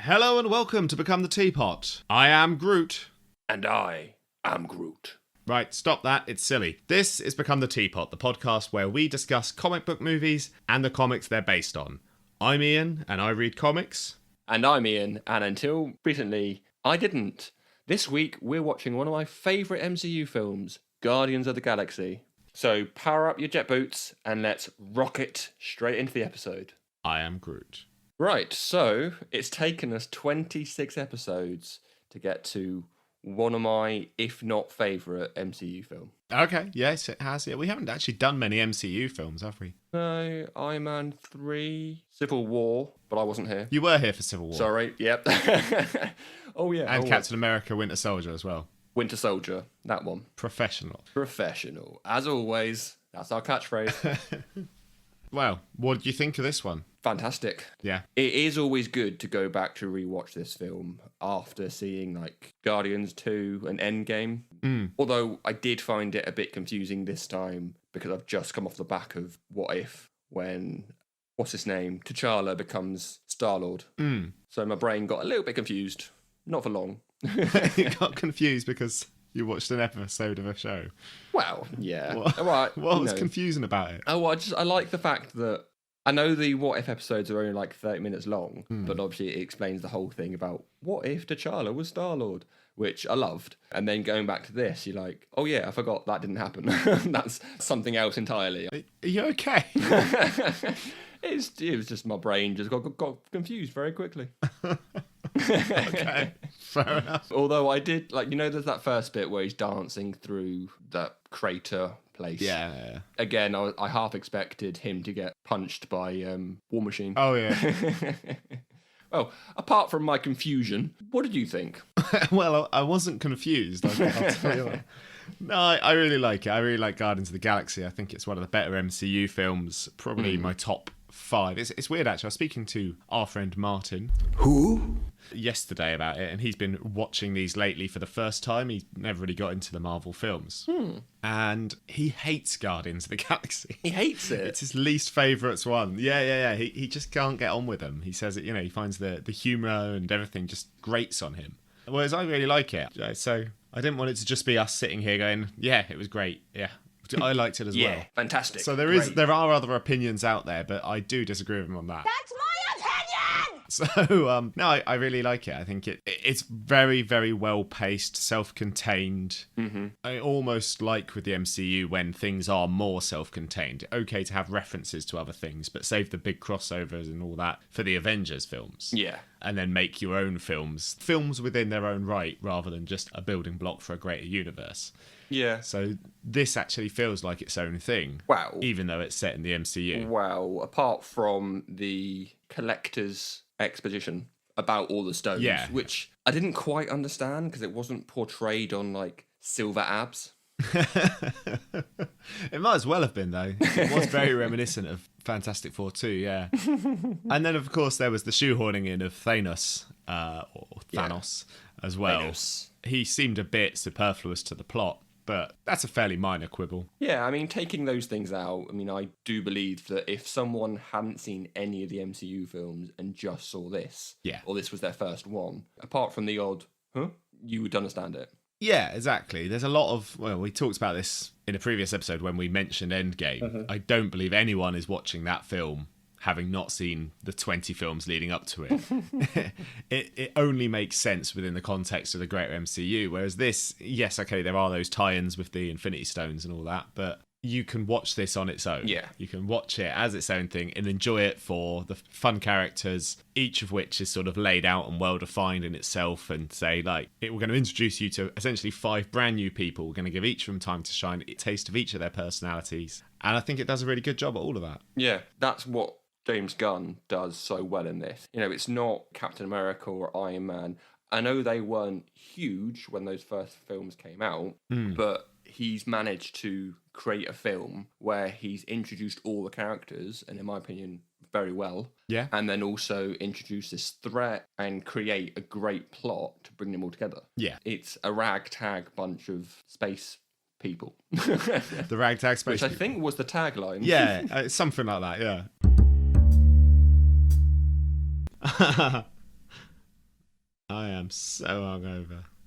Hello and welcome to Become the Teapot. I am Groot. And I am Groot. Right, stop that. It's silly. This is Become the Teapot, the podcast where we discuss comic book movies and the comics they're based on. I'm Iain, and I read comics. And I'm Iain, and until recently, I didn't. This week, we're watching one of my favourite MCU films, Guardians of the Galaxy. So power up your jet boots, and let's rocket straight into the episode. I am Groot. Right, so it's taken us 26 episodes to get to one of my, if not favourite, MCU film. Okay, yes, it has. Yeah, we haven't actually done many MCU films, have we? No, Iron Man 3, Civil War, but I wasn't here. You were here for Civil War. Sorry, yep. Oh, yeah. And Captain America Winter Soldier as well. Winter Soldier, that one. Professional. As always, that's our catchphrase. Well, what do you think of this one? Fantastic. Yeah. It is always good to go back to rewatch this film after seeing like Guardians 2 and Endgame. Although I did find it a bit confusing this time because I've just come off the back of What If when, what's his name, T'Challa becomes Star-Lord. So my brain got a little bit confused. Not for long. You got confused because you watched an episode of a show. Well, yeah. What was confusing about it? Oh, I like the fact that I know the What If episodes are only like 30 minutes long, but obviously it explains the whole thing about what if T'Challa was Star-Lord, which I loved. And then going back to this, you're like, oh yeah, I forgot that didn't happen. That's something else entirely. Are you okay? It was just my brain just got confused very quickly. Okay, fair enough. Although I did, like, there's that first bit where he's dancing through that crater place. Yeah. Again, I half expected him to get punched by War Machine. Oh, yeah. Well, apart from my confusion, what did you think? Well, I wasn't confused. I'll tell you that. No, I really like it. I really like Guardians of the Galaxy. I think it's one of the better MCU films. Probably my top 5. It's weird, actually. I was speaking to our friend Martin. Who? Yesterday about it, and he's been watching these lately for the first time. He's never really got into the Marvel films. And he hates Guardians of the Galaxy. He hates it? It's his least favourites one. Yeah. He just can't get on with them. He says that, he finds the humour and everything just grates on him. Whereas I really like it. So I didn't want it to just be us sitting here going, yeah, it was great. Yeah. I liked it as well. Yeah, fantastic. So there are other opinions out there, but I do disagree with him on that. That's my opinion! So, no, I really like it. I think it's very, very well paced, self-contained. I almost like with the MCU when things are more self-contained. Okay to have references to other things, but save the big crossovers and all that for the Avengers films. Yeah. And then make your own films within their own right, rather than just a building block for a greater universe. Yeah. So this actually feels like its own thing. Wow. Even though it's set in the MCU. Wow. Apart from the collector's exposition about all the stones, which I didn't quite understand because it wasn't portrayed on like silver abs. It might as well have been, though. It was very reminiscent of Fantastic Four 2, yeah. And then, of course, there was the shoehorning in of Thanos, or Thanos, as well. Thanos. He seemed a bit superfluous to the plot, but that's a fairly minor quibble. Yeah, I mean, taking those things out, I do believe that if someone hadn't seen any of the MCU films and just saw this, or this was their first one, apart from the odd, you would understand it. Yeah, exactly. There's a lot of... Well, we talked about this in a previous episode when we mentioned Endgame. I don't believe anyone is watching that film having not seen the 20 films leading up to it. It only makes sense within the context of the greater MCU, whereas this, yes, okay, there are those tie-ins with the Infinity Stones and all that, but you can watch this on its own. Yeah. You can watch it as its own thing and enjoy it for the fun characters, each of which is sort of laid out and well-defined in itself, and say, like, we're going to introduce you to essentially 5 brand new people. We're going to give each of them time to shine, a taste of each of their personalities. And I think it does a really good job at all of that. Yeah, that's what James Gunn does so well in this. It's not Captain America or Iron Man. I know they weren't huge when those first films came out, but he's managed to create a film where he's introduced all the characters, and in my opinion, very well. Yeah. And then also introduce this threat and create a great plot to bring them all together. Yeah. It's a ragtag bunch of space people. The Ragtag space Which I think was the tagline. Yeah, it's something like that, yeah. am so hungover.